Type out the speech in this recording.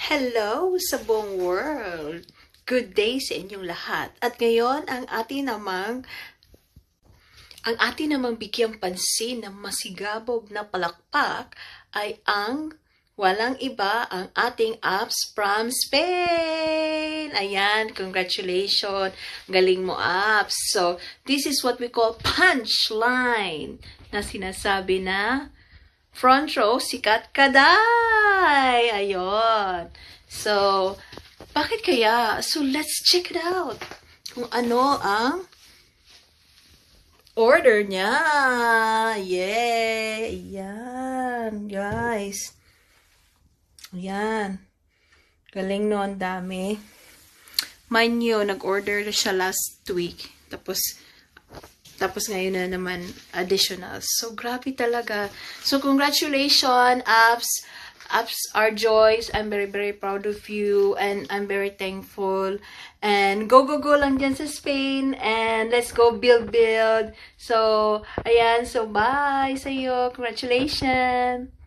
Hello sa buong world! Good day sa inyong lahat. At ngayon, ang atin namang bigyang pansin na masigabog na palakpak ay ang walang iba ang ating apps from Spain. Ayan, congratulations. Galing mo, apps. So, this is what we call punchline na sinasabi na front row, sikat kaday! Ayun. So, bakit kaya? So, let's check it out. Kung ano ang order niya. Yay! Ayan, guys. Ayan. Galing no, ang dami. Mind nyo, nag-order siya last week. Tapos ngayon na naman additional. So, grabe talaga. So, congratulations, apps. Apps are joys. I'm very, very proud of you. And I'm very thankful. And go, go, go lang dyan sa Spain. And let's go build. So, ayan. So, bye sa'yo. Congratulations.